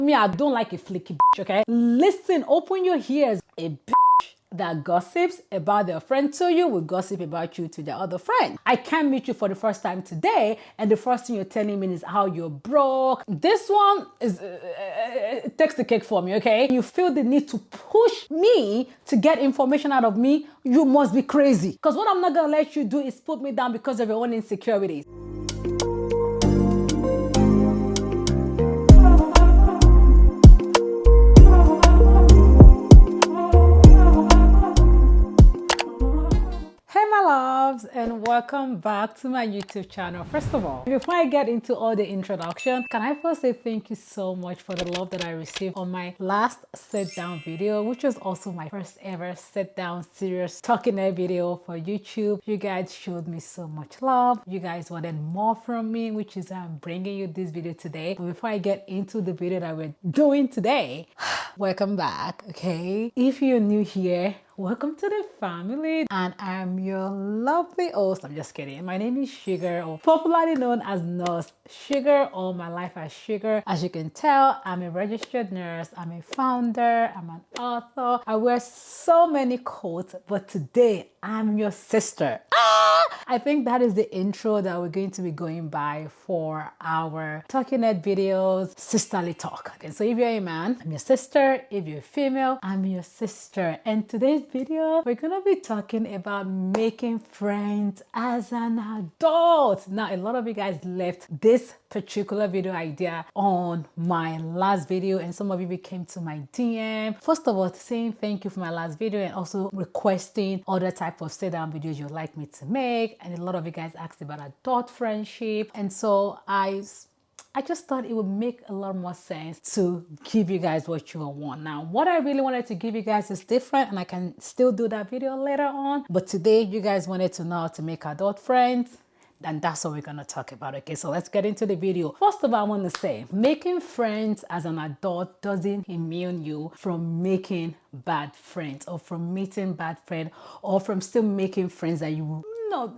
Me, I don't like a flaky bitch, okay? Listen, open your ears. A bitch that gossips about their friend to you will gossip about you to their other friend. I can't meet you for the first time today, and the first thing you're telling me is how you're broke. This one is takes the cake for me, okay? You feel the need to push me to get information out of me, you must be crazy. Because what I'm not gonna let you do is put me down because of your own insecurities. Hey my loves, and welcome back to my YouTube channel. First of all, before I get into all the introduction, can I first say thank you so much for the love that I received on my last sit down video, which was also my first ever sit down serious talking head video for YouTube. You guys showed me so much love. You guys wanted more from me, which is why I'm bringing you this video today. But before I get into the video that we're doing today, welcome back, okay? If you're new here, welcome to the family, and I'm your lovely host. I'm just kidding. My name is Sugar, or popularly known as Nurse Sugar, all my life as Sugar. As you can tell, I'm a registered nurse, I'm a founder, I'm an author. I wear so many coats, but today I'm your sister. I think that is the intro that we're going to be going by for our Talking Head videos, sisterly talk. Okay, so if you're a man, I'm your sister. If you're a female, I'm your sister. And today's video, we're gonna be talking about making friends as an adult. Now, a lot of you guys left this particular video idea on my last video, and some of you came to my DM. First of all, saying thank you for my last video, and also requesting other type of sit down videos you'd like me to make. And a lot of you guys asked about adult friendship, and so I just thought it would make a lot more sense to give you guys what you want. Now, what I really wanted to give you guys is different, and I can still do that video later on. But today, you guys wanted to know how to make adult friends, and that's what we're going to talk about. Okay, so let's get into the video. First of all, I want to say, making friends as an adult doesn't immune you from making bad friends, or from meeting bad friends, or from still making friends that you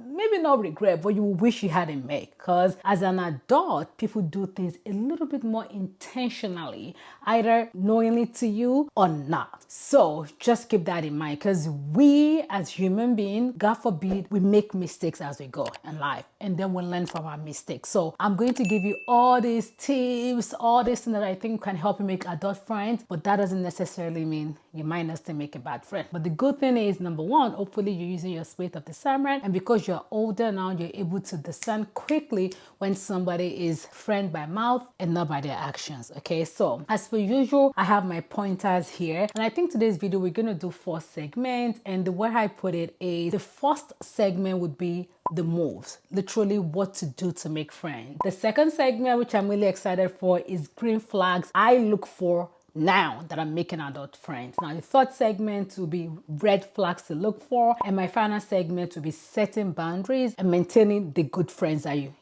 maybe not regret, but you wish you hadn't made. Because as an adult, people do things a little bit more intentionally, either knowingly to you or not. So just keep that in mind, because we as human beings, God forbid, we make mistakes as we go in life, and then we learn from our mistakes. So I'm going to give you all these tips, all these things that I think can help you make adult friends, but that doesn't necessarily mean you might not still make a bad friend. But the good thing is, number one, hopefully you're using your spirit of discernment, and because you're older now, you're able to discern quickly when somebody is friend by mouth and not by their actions. Okay, so as per usual, I have my pointers here, and I think today's video we're going to do 4 segments, and the way I put it is, the first segment would be the moves, literally what to do to make friends. The second segment, which I'm really excited for, is green flags I look for now that I'm making adult friends. Now, the third segment will be red flags to look for, and my final segment will be setting boundaries and maintaining the good friends that you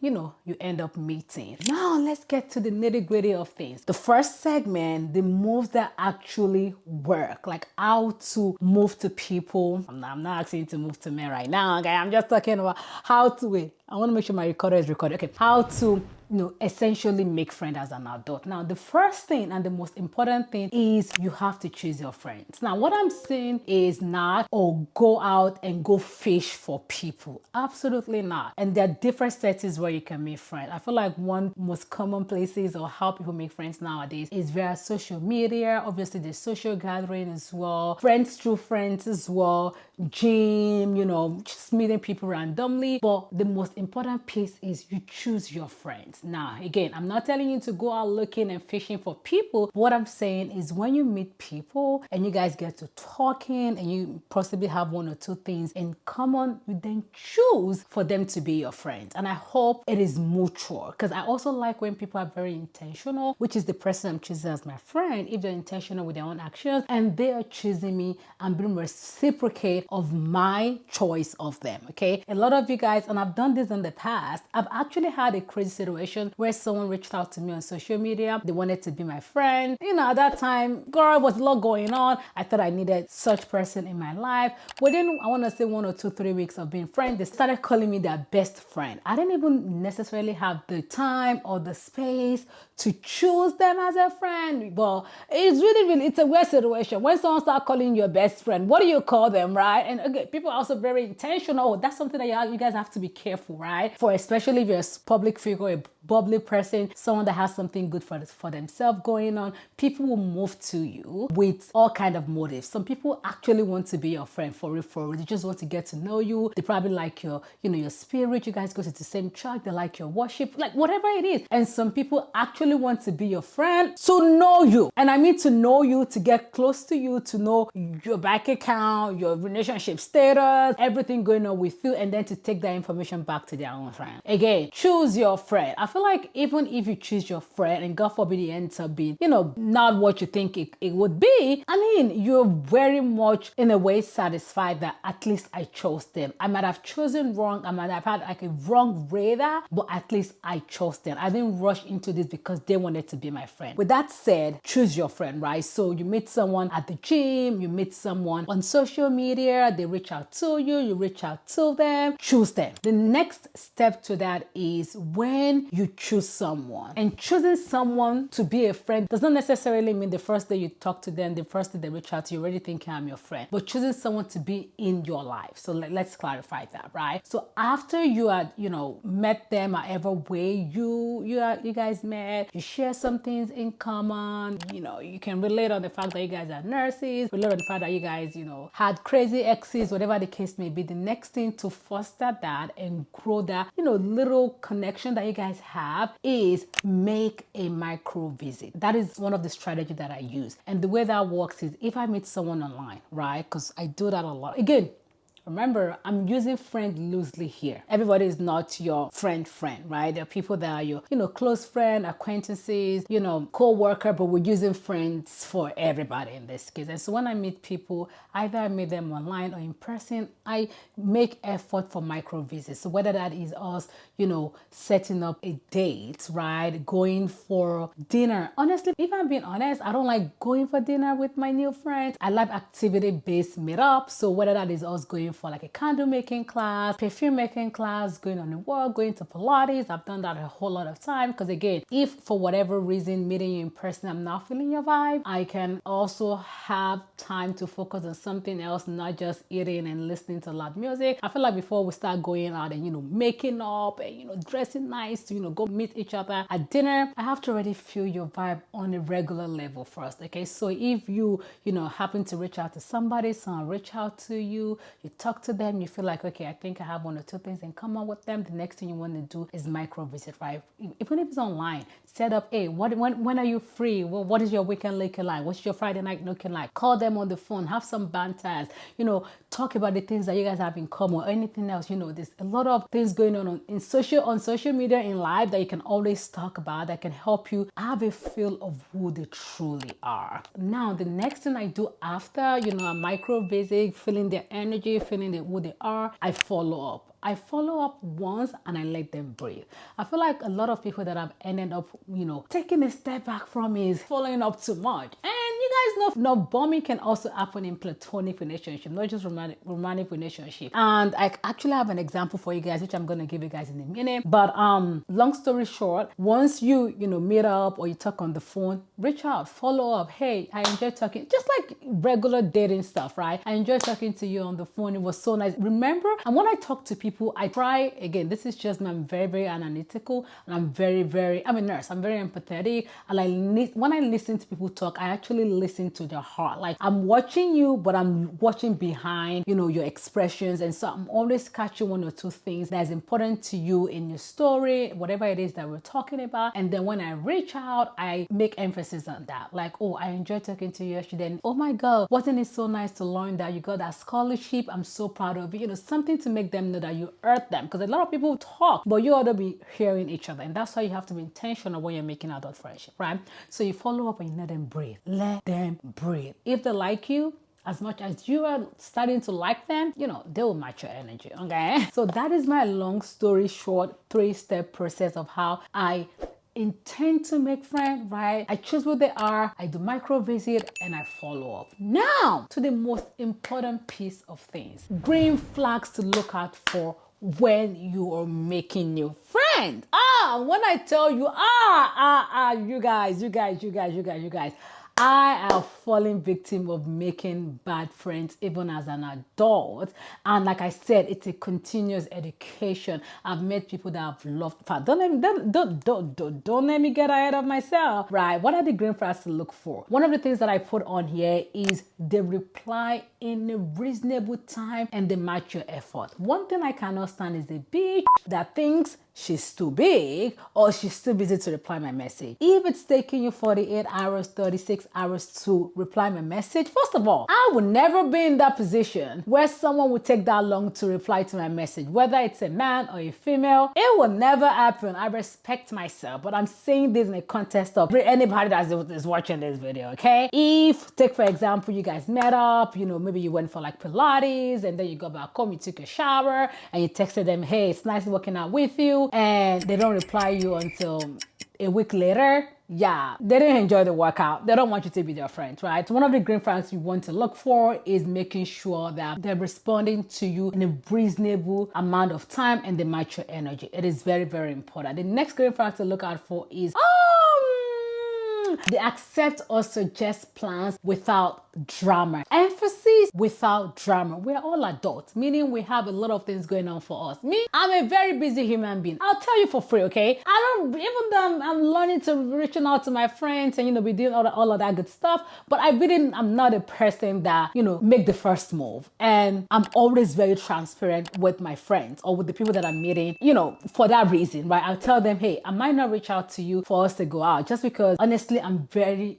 end up meeting. Now, let's get to the nitty-gritty of things. The first segment, the moves that actually work, like how to move to people. I'm not asking you to move to me right now, okay? I'm just talking about how to wait. I want to make sure my recorder is recorded. Okay, how to essentially make friends as an adult. Now, the first thing and the most important thing is you have to choose your friends. Now, what I'm saying is not, go out and go fish for people. Absolutely not. And there are different settings where you can make friends. I feel like one most common places or how people make friends nowadays is via social media. Obviously, the social gathering as well, friends through friends as well, gym, just meeting people randomly. But the most important piece is you choose your friends. Now, again, I'm not telling you to go out looking and fishing for people. What I'm saying is, when you meet people and you guys get to talking and you possibly have 1 or 2 things in common, you then choose for them to be your friends. And I hope it is mutual, because I also like when people are very intentional, which is the person I'm choosing as my friend. If they're intentional with their own actions and they are choosing me and being reciprocate of my choice of them, okay? A lot of you guys, and I've done this in the past, I've actually had a crazy situation where someone reached out to me on social media. They wanted to be my friend. You know, at that time, girl, was a lot going on. I thought I needed such person in my life. Within, I want to say 1 or 2, 3 weeks of being friends, they started calling me their best friend. I didn't even necessarily have the time or the space to choose them as a friend. Well, it's a weird situation. When someone starts calling you your best friend, what do you call them, right? And again, people are also very intentional. That's something that you guys have to be careful, right? For especially if you're a public figure, a bubbly person, someone that has something good for themselves going on, people will move to you with all kind of motives. Some people actually want to be your friend for real, for real. They just want to get to know you. They probably like your, your spirit. You guys go to the same church. They like your worship, like whatever it is. And some people actually want to be your friend to know you. And I mean to know you, to get close to you, to know your bank account, your relationship status, everything going on with you, and then to take that information back to their own friend. Again, choose your friend. I feel like even if you choose your friend and God forbid it ends up being, not what you think it would be, I mean, you're very much in a way satisfied that at least I chose them. I might have chosen wrong. I might have had like a wrong radar, but at least I chose them. I didn't rush into this because they wanted to be my friend. With that said, choose your friend, right? So you meet someone at the gym, you meet someone on social media, they reach out to you, you reach out to them, choose them. The next step to that is when you choose someone. And choosing someone to be a friend does not necessarily mean the first day you talk to them, the first day they reach out to you, already thinking I'm your friend. But choosing someone to be in your life. So let's clarify that, right? So after you had, met them however way you guys met, you share some things in common, you can relate on the fact that you guys are nurses, relate on the fact that you guys, had crazy exes, whatever the case may be. The next thing to foster that and grow that, little connection that you guys have is make a micro visit. That is one of the strategies that I use. And the way that works is if I meet someone online, right? Because I do that a lot. Again, remember, I'm using friend loosely here. Everybody is not your friend, right? There are people that are your, close friend, acquaintances, co-worker, but we're using friends for everybody in this case. And so when I meet people, either I meet them online or in person, I make effort for micro visits. So whether that is us, setting up a date, right? Going for dinner. Honestly, if I'm being honest, I don't like going for dinner with my new friends. I like activity-based meetups. So whether that is us going for like a candle making class, perfume making class, going on a walk, going to Pilates. I've done that a whole lot of time because again, if for whatever reason meeting you in person, I'm not feeling your vibe, I can also have time to focus on something else, not just eating and listening to loud music. I feel like before we start going out and, making up and, dressing nice to, go meet each other at dinner, I have to already feel your vibe on a regular level first. Okay. So if you, happen to reach out to somebody, someone reach out to you, you talk to them, you feel like, okay, I think I have 1 or 2 things in common with them. The next thing you want to do is micro visit, right? Even if it's online, set up, hey, when are you free? Well, what is your weekend looking like? What's your Friday night looking like? Call them on the phone, have some banters, talk about the things that you guys have in common or anything else. There's a lot of things going on social media, in life that you can always talk about that can help you have a feel of who they truly are. Now, the next thing I do after, a micro visit, feeling their energy, feeling who they are, I follow up. I follow up once and I let them breathe. I feel like a lot of people that have ended up, taking a step back from me is following up too much. And you guys know, bombing can also happen in platonic relationship, not just romantic relationship. And I actually have an example for you guys, which I'm going to give you guys in a minute. But long story short, once you meet up or you talk on the phone, reach out, follow up. Hey, I enjoyed talking, just like regular dating stuff, right? I enjoyed talking to you on the phone. It was so nice. Remember, and when I talk to people, I try, again, this is just me, I'm very, very analytical, and I'm I'm a nurse, I'm very empathetic, and when I listen to people talk, I actually listen to their heart. Like, I'm watching you, but I'm watching behind, your expressions, and so I'm always catching 1 or 2 things that is important to you in your story, whatever it is that we're talking about, and then when I reach out, I make emphasis on that. Like, oh, I enjoyed talking to you yesterday, and oh my God, wasn't it so nice to learn that you got that scholarship? I'm so proud of you. Something to make them know that you hurt them, because a lot of people talk, but you ought to be hearing each other, and that's why you have to be intentional when you're making adult friendship, right? So you follow up and you let them breathe. Let them breathe. If they like you, as much as you are starting to like them, they will match your energy, okay? So that is my long story short 3-step process of how I intend to make friends, right? I choose what they are, I do micro visit, and I follow up. Now to the most important piece of things, green flags to look out for when you are making new friends. When I tell you, you guys, I have fallen victim of making bad friends even as an adult. And like I said, it's a continuous education. I've met people that I've loved. Don't let me get ahead of myself, right? What are the green flags to look for? One of the things that I put on here is they reply in a reasonable time and they match your effort. One thing I cannot stand is the bitch that thinks she's too big or she's too busy to reply my message. If it's taking you 48 hours, 36 hours to reply my message, first of all, I would never be in that position where someone would take that long to reply to my message, whether it's a man or a female. It will never happen. I respect myself, but I'm saying this in the context of anybody that is watching this video, okay? If, take for example, you guys met up, maybe you went for like Pilates and then you got back home, you took a shower and you texted them, hey, it's nice working out with you, and they don't reply you until a week later, yeah, they didn't enjoy the workout. They don't want you to be their friend, right? So one of the green flags you want to look for is making sure that they're responding to you in a reasonable amount of time and they match your energy. It is very, very important. The next green flag to look out for is they accept or suggest plans without drama. Emphasis without drama. We're all adults, meaning we have a lot of things going on for us. Me, I'm a very busy human being. I'll tell you for free, okay? Even though I'm learning to reaching out to my friends and, be doing all of that good stuff, but I'm not a person that, make the first move. And I'm always very transparent with my friends or with the people that I'm meeting, for that reason, right? I'll tell them, hey, I might not reach out to you for us to go out just because honestly,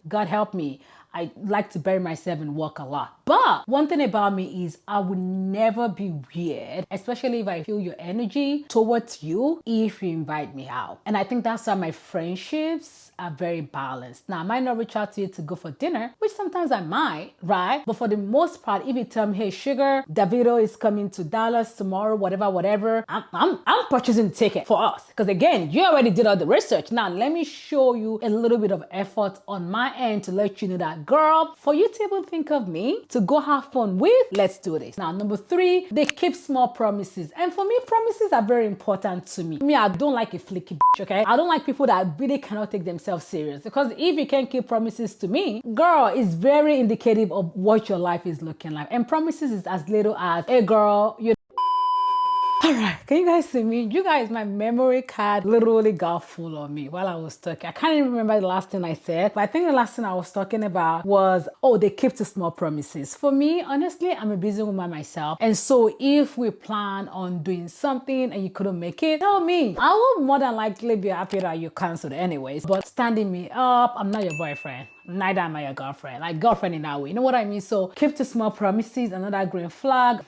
God help me, I like to bury myself in work a lot. But one thing about me is I would never be weird, especially if I feel your energy towards you if you invite me out. And I think that's why my friendships are very balanced. Now, I might not reach out to you to go for dinner, which sometimes I might, right? But for the most part, if you tell me, hey, sugar, Davido is coming to Dallas tomorrow, whatever, I'm purchasing the ticket for us. Because again, you already did all the research. Now, let me show you a little bit of effort on my end to let you know that, girl, for you to even think of me to go have fun with, let's do this. Now, number 3, they keep small promises. And for me, promises are very important to me. I don't like a flaky bitch, okay? I don't like people that really cannot take themselves serious, because if you can't keep promises to me, girl, it's very indicative of what your life is looking like. And promises is as little as, hey girl, all right, can you guys see me? You guys, my memory card literally got full on me while I was talking. I can't even remember the last thing I said, but I think the last thing I was talking about was, they keep to small promises. For me, honestly, I'm a busy woman myself. And so if we plan on doing something and you couldn't make it, tell me. I will more than likely be happy that you canceled anyways. But standing me up, I'm not your boyfriend. Neither am I your girlfriend. Like girlfriend in that way. You know what I mean? So keep to small promises, another green flag.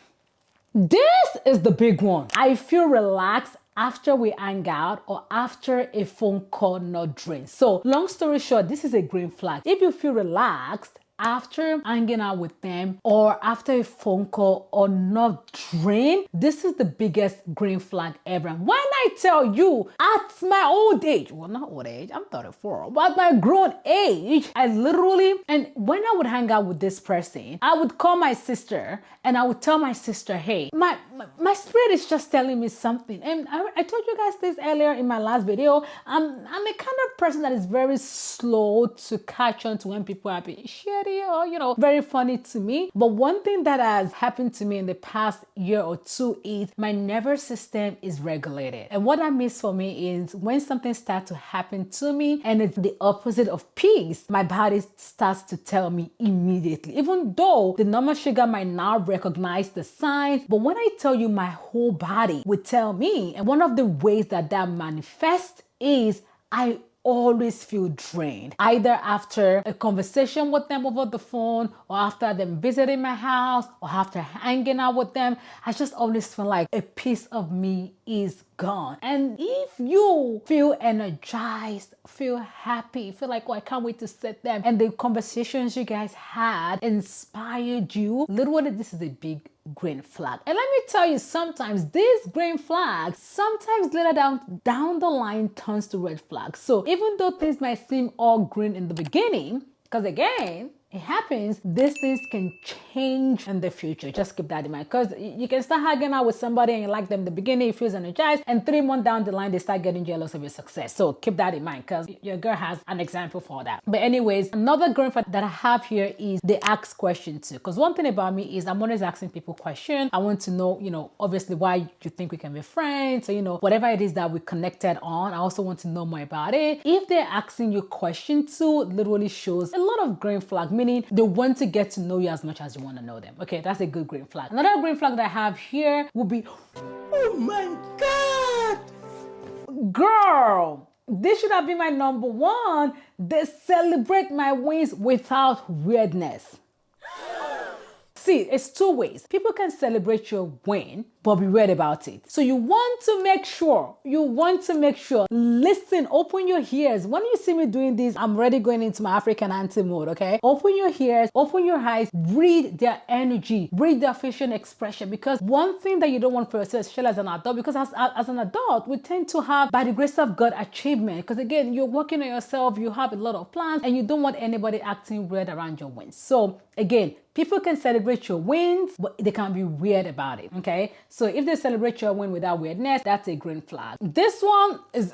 This is the big one. I feel relaxed after we hang out or after a phone call not drained. So long story short, this is a green flag. If you feel relaxed after hanging out with them or after a phone call or not drained, this is the biggest green flag ever. When I tell you, at my old age, well, not old age, I'm 34, but at my grown age, I literally, and when I would hang out with this person, I would call my sister and I would tell my sister, hey, my spirit is just telling me something. And I told you guys this earlier in my last video. I'm a kind of person that is very slow to catch on to when people are being shitty or, very funny to me. But one thing that has happened to me in the past year or two is my nervous system is regulated. And what that means for me is when something starts to happen to me and it's the opposite of peace, my body starts to tell me immediately. Even though the normal sugar might not recognize the signs, but when I tell you, my whole body would tell me. And one of the ways that manifests is I always feel drained, either after a conversation with them over the phone or after them visiting my house or after hanging out with them. I just always feel like a piece of me is gone. And if you feel energized, feel happy, feel like, oh, I can't wait to sit them, and the conversations you guys had inspired you, literally, this is a big green flag. And let me tell you, sometimes this green flag, sometimes later down the line turns to red flags. So even though things might seem all green in the beginning, because again, it happens, these things can change in the future. Just keep that in mind, because you can start hanging out with somebody and you like them in the beginning, it feels energized, and 3 months down the line, they start getting jealous of your success. So keep that in mind, because your girl has an example for that. But anyways, another green flag that I have here is they ask questions too. Because one thing about me is I'm always asking people questions. I want to know, obviously why you think we can be friends. So, whatever it is that we connected on, I also want to know more about it. If they're asking you questions too, literally shows a lot of green flag, meaning they want to get to know you as much as you want to know them. Okay, that's a good green flag. Another green flag that I have here will be, oh my God, girl, this should have been my number one. They celebrate my wins without weirdness. See, it's 2 ways. People can celebrate your win, but be weird about it. So you want to make sure, listen, open your ears. When you see me doing this, I'm already going into my African auntie mode, okay? Open your ears, open your eyes, read their energy, read their facial expression, because one thing that you don't want for yourself, especially as an adult, because as an adult, we tend to have, by the grace of God, achievement. Because again, you're working on yourself, you have a lot of plans, and you don't want anybody acting weird around your wins. So again, people can celebrate your wins, but they can't be weird about it, okay? So if they celebrate your win without weirdness, that's a green flag. This one is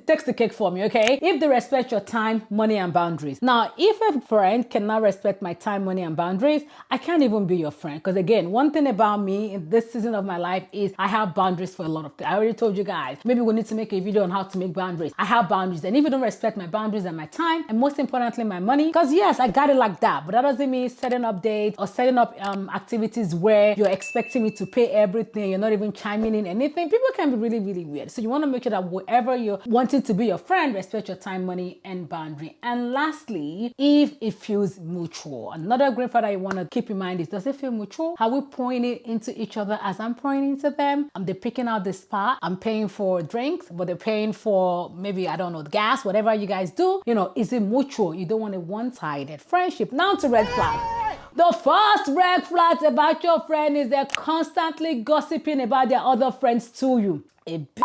takes the cake for me, okay? If they respect your time, money, and boundaries. Now, if a friend cannot respect my time, money, and boundaries, I can't even be your friend. Because again, one thing about me in this season of my life is I have boundaries for a lot of things. I already told you guys, maybe we need to make a video on how to make boundaries. I have boundaries, and if you don't respect my boundaries and my time, and most importantly, my money, because yes, I got it like that, but that doesn't mean setting up dates or setting up activities where you're expecting me to pay everything, you're not even chiming in anything. People can be really, really weird. So you want to make sure that whoever you're wanting to be your friend, respect your time, money, and boundary. And lastly, if it feels mutual. Another green flag that you want to keep in mind is, does it feel mutual? Are we pouring it into each other as I'm pouring into them? They're picking out the spot. I'm paying for drinks, but they're paying for maybe, I don't know, the gas, whatever you guys do. Is it mutual? You don't want a one-sided friendship. Now to red flag. The first red flag about your friend is they're constantly gossiping about their other friends to you. A bitch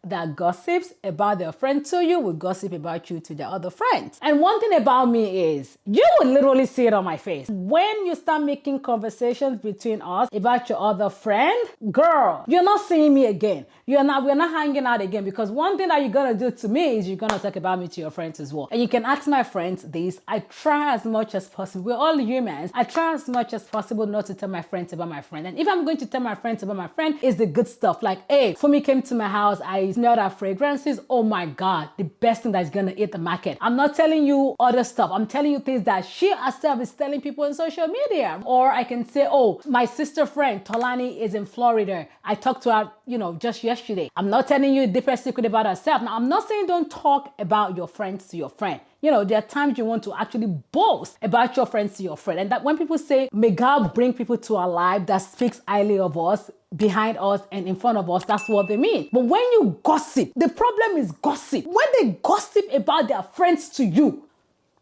that gossips about their friend to you will gossip about you to their other friends. And one thing about me is, you will literally see it on my face. When you start making conversations between us about your other friend, girl, you're not seeing me again. We're not hanging out again, because one thing that you're gonna do to me is you're gonna talk about me to your friends as well. And you can ask my friends this. I try as much as possible. We're all humans. I try as much as possible not to tell my friends about my friend. And if I'm going to tell my friends about my friend, it's the good stuff. Like, hey, Fumi came to my house, I smelled her fragrances. Oh my God, the best thing that's gonna hit the market. I'm not telling you other stuff. I'm telling you things that she herself is telling people on social media. Or I can say, oh, my sister friend Tolani is in Florida. I talked to her, just yesterday. I'm not telling you a deeper secret about herself. Now, I'm not saying don't talk about your friends to your friend. There are times you want to actually boast about your friends to your friend. And that when people say, may God bring people to our life that speaks highly of us, behind us and in front of us, that's what they mean. But when you gossip, the problem is gossip. When they gossip about their friends to you,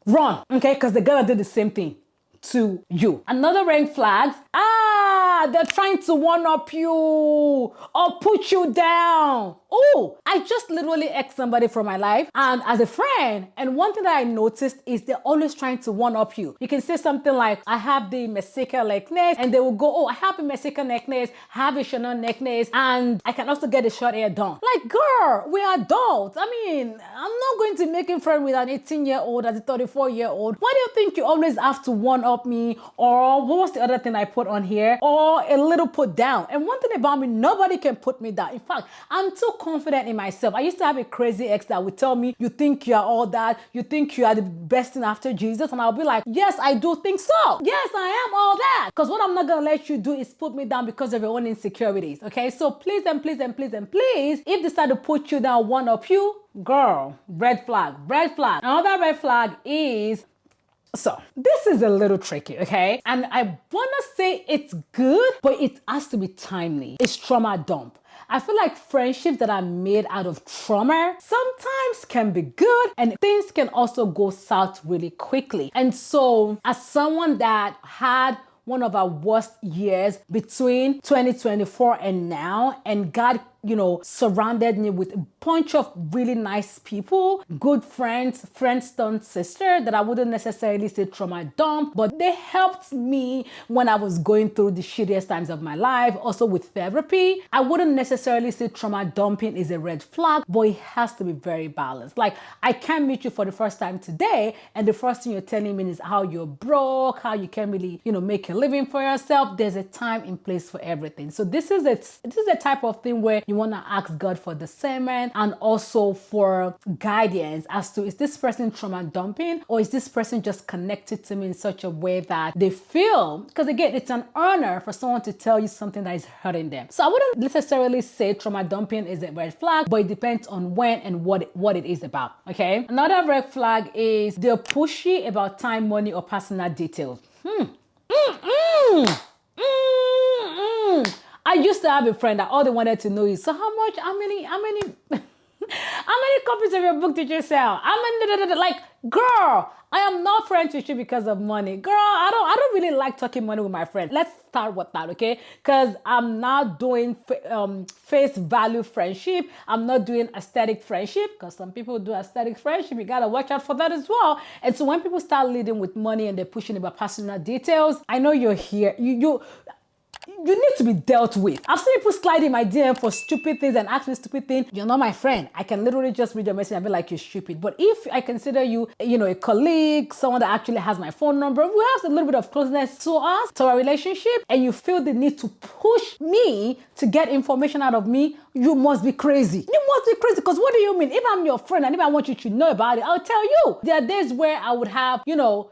run, okay? Because they're gonna do the same thing to you. Another red flag, they're trying to one-up you or put you down. Oh, I just literally ex somebody from my life and as a friend, and one thing that I noticed is they're always trying to one-up you. You can say something like, I have the Mexican necklace, and they will go, oh, I have a Mexican necklace, I have a Chanel necklace, and I can also get a short hair done. Like, girl, we're adults. I mean, I'm not going to make a friend with an 18-year-old as a 34-year-old. Why do you think you always have to one-up me? Or what was the other thing I put on here? Or feel a little put down. And one thing about me, nobody can put me down. In fact, I'm too confident in myself. I used to have a crazy ex that would tell me, you think you are all that, you think you are the best thing after Jesus. And I'll be like, yes, I do think so. Yes, I am all that. Because what I'm not going to let you do is put me down because of your own insecurities. Okay, so please and please and please and please, if they start to put you down, one of you, girl, red flag, red flag. Another red flag is, so this is a little tricky, okay? And I want to say it's good, but it has to be timely. It's trauma dump. I feel like friendships that are made out of trauma sometimes can be good, and things can also go south really quickly. And so as someone that had one of our worst years between 2024 and now, and God, surrounded me with a bunch of really nice people, good friends, friends turned sister that I wouldn't necessarily say trauma dump, but they helped me when I was going through the shittiest times of my life. Also with therapy, I wouldn't necessarily say trauma dumping is a red flag, but it has to be very balanced. Like, I can't meet you for the first time today, and the first thing you're telling me is how you're broke, how you can't really, make a living for yourself. There's a time and place for everything. So this is a type of thing where you want to ask God for discernment and also for guidance as to, is this person trauma dumping, or is this person just connected to me in such a way that they feel, because again, it's an honor for someone to tell you something that is hurting them. So I wouldn't necessarily say trauma dumping is a red flag, but it depends on when and what it is about. Okay. Another red flag is they're pushy about time, money, or personal details. I used to have a friend that all they wanted to know is, so how many how many copies of your book did you sell? Like, girl, I am not friends with you because of money. Girl, I don't really like talking money with my friends. Let's start with that, okay? Because I'm not doing face value friendship. I'm not doing aesthetic friendship, because some people do aesthetic friendship. You gotta watch out for that as well. And so when people start leading with money and they're pushing about personal details, I know you're here. You need to be dealt with. I've seen people slide in my DM for stupid things and ask me stupid things. You're not my friend. I can literally just read your message and be like, you're stupid. But if I consider you, a colleague, someone that actually has my phone number, we have a little bit of closeness to us, to our relationship, and you feel the need to push me to get information out of me, you must be crazy. You must be crazy, because what do you mean? If I'm your friend and if I want you to know about it, I'll tell you. There are days where I would have,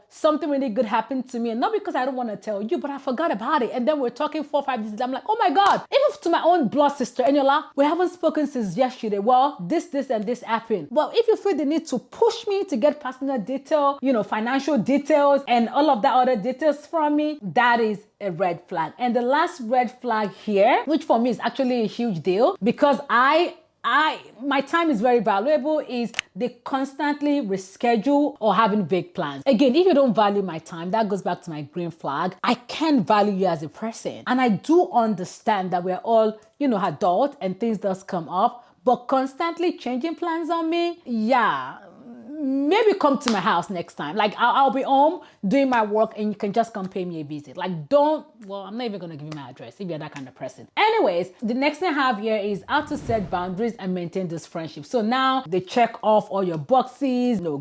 something really good happen to me, and not because I don't want to tell you, but I forgot about it. And then we're talking 4 or 5 days. I'm like, oh my God, even to my own blood sister, Eniola, we haven't spoken since yesterday. Well, this and this happened. Well, if you feel the need to push me to get personal detail, financial details and all of that other details from me, that is a red flag. And the last red flag here, which for me is actually a huge deal, because my time is very valuable, is they constantly reschedule or having vague plans. Again, if you don't value my time, that goes back to my green flag. I can't value you as a person. And I do understand that we're all, adult and things does come up, but constantly changing plans on me, yeah. Maybe come to my house next time. Like, I'll be home doing my work and you can just come pay me a visit. Like, I'm not even going to give you my address if you're that kind of person. Anyways, the next thing I have here is how to set boundaries and maintain this friendship. So now they check off all your boxes, no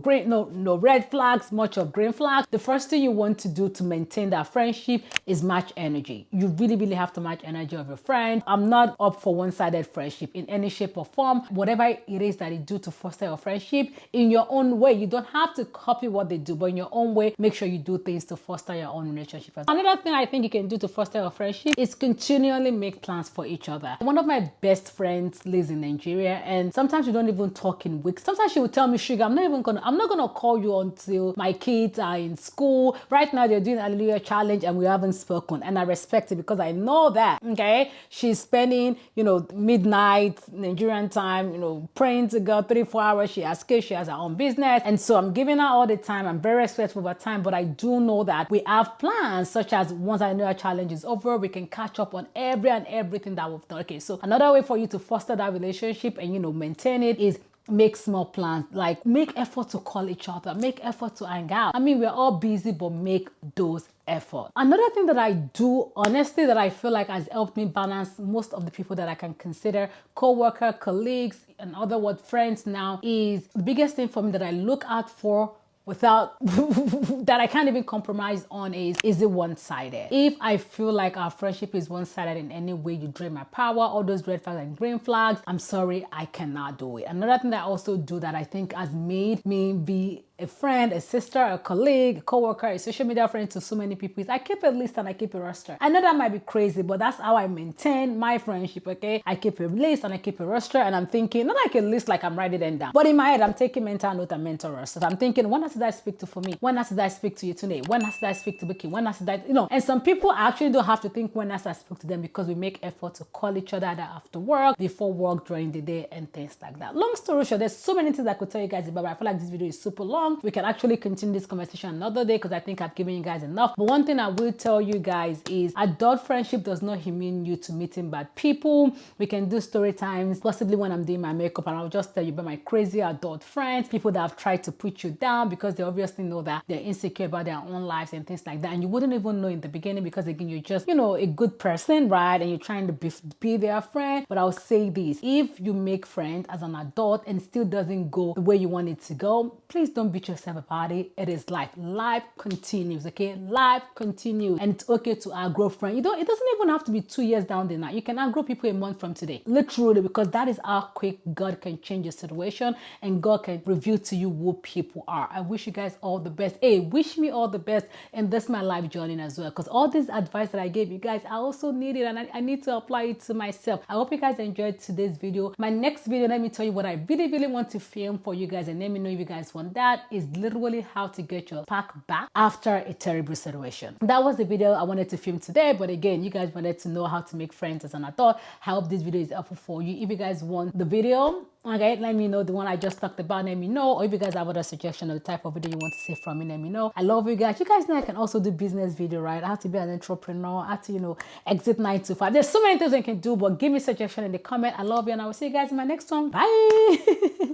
red flags, much of green flags. The first thing you want to do to maintain that friendship is match energy. You really, really have to match energy of your friend. I'm not up for one-sided friendship in any shape or form. Whatever it is that you do to foster your friendship in your own way. You don't have to copy what they do, but in your own way, make sure you do things to foster your own relationship. Another thing I think you can do to foster your friendship is continually make plans for each other. One of my best friends lives in Nigeria, and sometimes we don't even talk in weeks. Sometimes she would tell me, Sugar, I'm not gonna call you until my kids are in school. Right now they're doing a Hallelujah challenge and we haven't spoken, and I respect it because I know that, okay, she's spending, midnight Nigerian time, praying to God 3-4 hours. She has kids, she has her own business. And so I'm giving her all the time. I'm very respectful of her time, but I do know that we have plans, such as once I know our challenge is over, we can catch up on everything that we've done. Okay, so another way for you to foster that relationship and, maintain it is make small plans. Like, make effort to call each other, make effort to hang out. I mean, we're all busy, but make those effort. Another thing that I do, honestly, that I feel like has helped me balance most of the people that I can consider co-worker, colleagues, and other friends now, is the biggest thing for me that I look out for without that I can't even compromise on is it one-sided? If I feel like our friendship is one-sided in any way, you drain my power, all those red flags and green flags, I'm sorry, I cannot do it. Another thing that I also do that I think has made me be a friend, a sister, a colleague, a co-worker, a social media friend to so many people is I keep a list and I keep a roster. I know that might be crazy, but that's how I maintain my friendship, okay? I keep a list and I keep a roster, and I'm thinking, not like a list like I'm writing them down, but in my head, I'm taking mental note and mental roster. So I'm thinking, when did I speak to for me? When did I speak to you today? When did I speak to Becky? When did I, and some people actually don't have to think when I speak to them because we make effort to call each other either after work, before work, during the day, and things like that. Long story short, there's so many things I could tell you guys about, but I feel like this video is super long. We can actually continue this conversation another day because I think I've given you guys enough. But one thing I will tell you guys is adult friendship does not mean you to meeting bad people. We can do story times, possibly when I'm doing my makeup, and I'll just tell you about my crazy adult friends, people that have tried to put you down because they obviously know that they're insecure about their own lives and things like that. And you wouldn't even know in the beginning because again, you're just, a good person, right? And you're trying to be their friend. But I'll say this, if you make friends as an adult and it still doesn't go the way you want it to go, please don't beat yourself about it. It is life. Life continues, okay? Life continues. And it's okay to outgrow friends. It doesn't even have to be 2 years down the line. You can outgrow people a month from today. Literally, because that is how quick God can change your situation and God can reveal to you who people are. I wish you guys all the best. Hey, wish me all the best in this my life journey as well. Because all this advice that I gave you guys, I also need it and I need to apply it to myself. I hope you guys enjoyed today's video. My next video, let me tell you what I really want to film for you guys and let me know if you guys want that, is literally how to get your pack back after a terrible situation. That was the video I wanted to film today, but again, you guys wanted to know how to make friends as an adult. I hope this video is helpful for you. If you guys want the video, okay, let me know. The one I just talked about, let me know. Or if you guys have other suggestion of the type of video you want to see from me, let me know. I love you guys. You guys know I can also do business video, right? I have to be an entrepreneur. I have to, exit 9 to 5. There's so many things I can do, but give me suggestion in the comment. I love you, and I will see you guys in my next one. Bye.